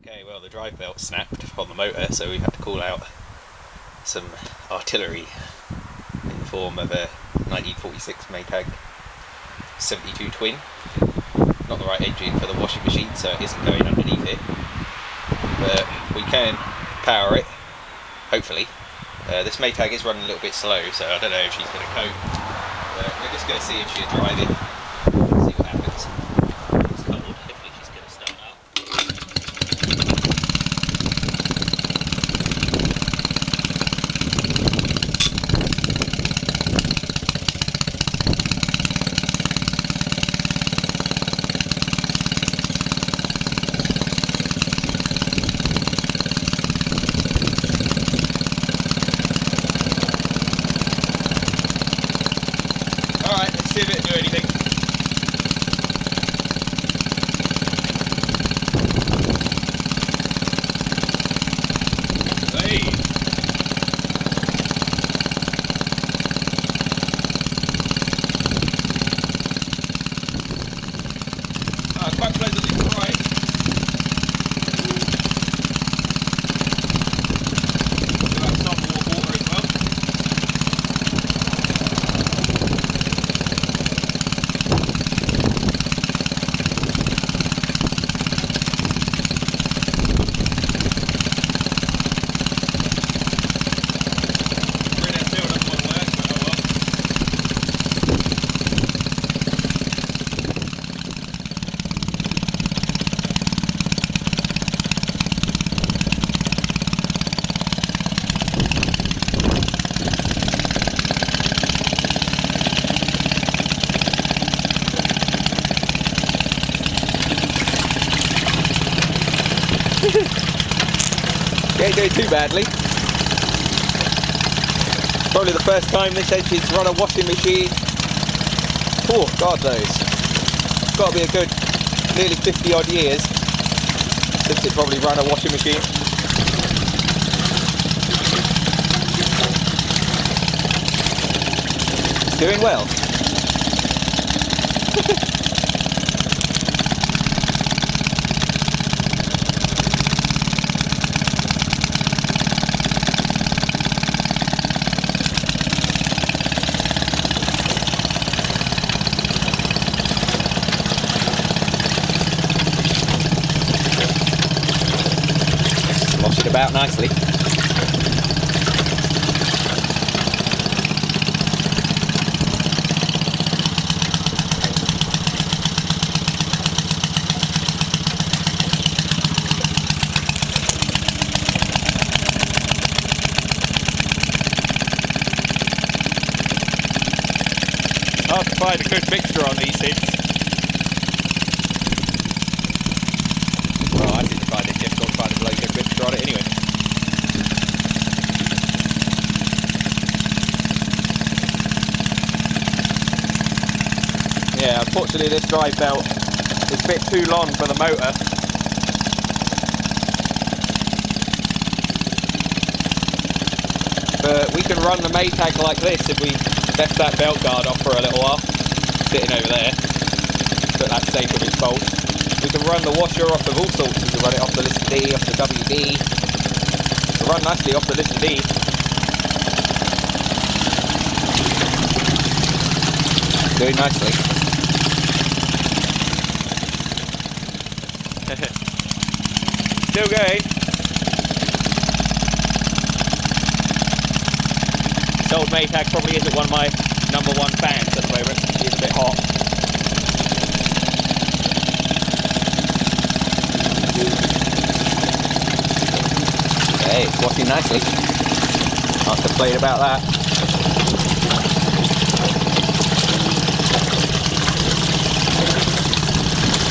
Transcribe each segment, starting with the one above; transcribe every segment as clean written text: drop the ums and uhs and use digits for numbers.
Okay, well the drive belt snapped on the motor, so we've had to call out some artillery in the form of a 1946 Maytag 72 twin. Not the right engine for the washing machine, so it isn't going underneath it. But we can power it, hopefully. This Maytag is running a little bit slow, so I don't know if she's going to cope. But we're just going to see if she'll drive it, see what happens. It's cold, hopefully she's going to start up. Alright, let's see if it'll do anything. Hey! Quite pleasantly to ride. Do have some more water as well. Ain't doing too badly. Probably the first time this engine's run a washing machine. Oh, God knows. It's got to be a good nearly 50 odd years since it probably run a washing machine. It's doing well. Wash it about nicely. Hard to find a good mixture on these things. Well, I seem to find it difficult to find a bloody good mixture on it anyway. Yeah, unfortunately this drive belt is a bit too long for the motor. But we can run the Maytag like this if we left that belt guard off for a little while, sitting over there, put that safe with its bolts. We can run the washer off of all sorts. We can run it off the listen D, off the WD. It'll run nicely off the listen D. Doing nicely. Still going. This old Maytag probably isn't one of my #1 fans at the moment. It's a bit hot. Okay, it's washing nicely. Can't complain about that.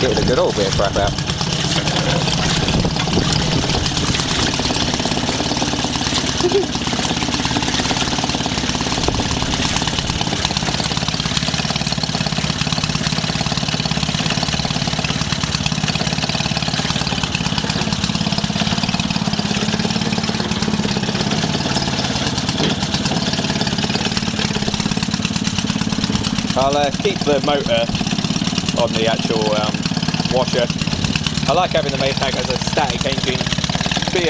Getting a good old bit of crap out. I'll keep the motor on the actual washer I like having the Maytag as a static engine. Be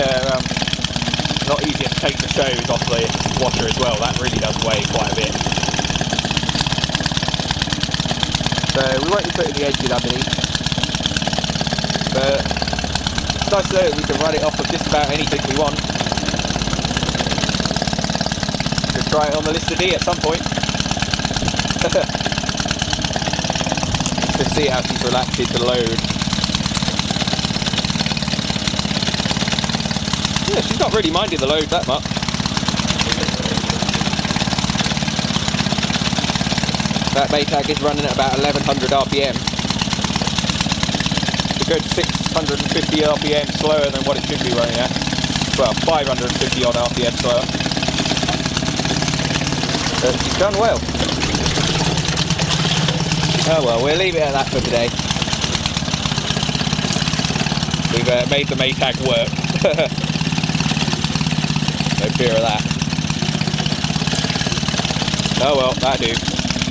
not easier to take the shows off the washer as well. That really does weigh quite a bit. So we won't be putting the edges underneath, but it's nice to know that we can run it off of just about anything we want. Could try it on the Lister D at some point. To see how she's relaxed to load. Yeah, she's not really minding the load that much. That Maytag is running at about 1100 RPM. It's a good 650 RPM slower than what it should be running at. Well, 550 odd RPM slower. But she's done well. Oh well, we'll leave it at that for today. We've made the Maytag work. No fear of that. Oh well, that'll do.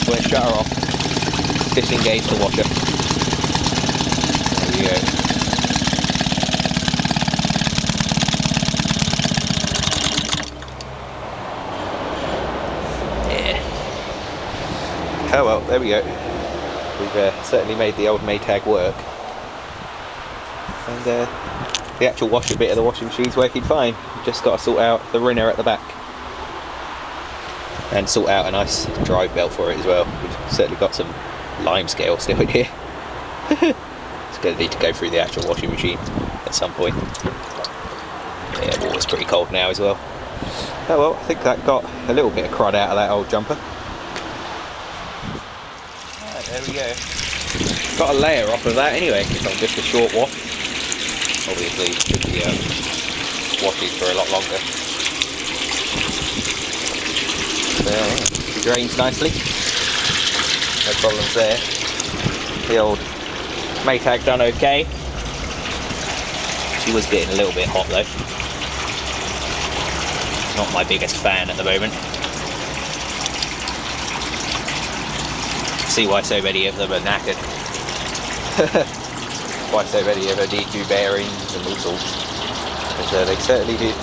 We'll shut her off. Disengage the washer. There we go. Yeah. Oh well, there we go. We've certainly made the old Maytag work. And the actual washer bit of the washing machine's working fine. We've just got to sort out the rinner at the back. And sort out a nice drive belt for it as well. We've certainly got some lime scale still in here. It's going to need to go through the actual washing machine at some point. Yeah, the water's pretty cold now as well. Oh well, I think that got a little bit of crud out of that old jumper. Right, there we go. Got a layer off of that anyway, from just a short wash. Obviously, should be washing for a lot longer. She drains nicely, no problems there. The old Maytag done okay. She was getting a little bit hot though. Not my biggest fan at the moment. See why so many of them are knackered. Why so many of them need new bearings and all sorts. But they certainly did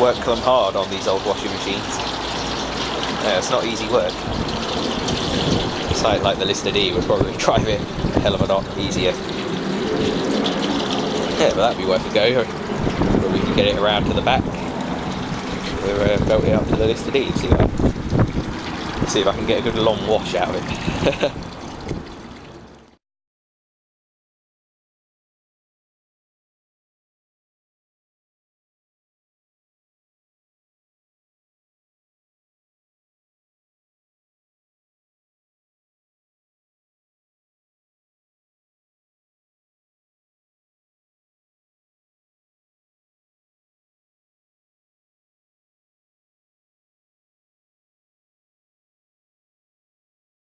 work them hard on these old washing machines. Yeah, it's not easy work. A site like the Lister D would probably drive it a hell of a lot easier. Yeah, but that'd be worth a go. But we can get it around to the back. We'll belt it up to the Lister D and see if I can get a good long wash out of it.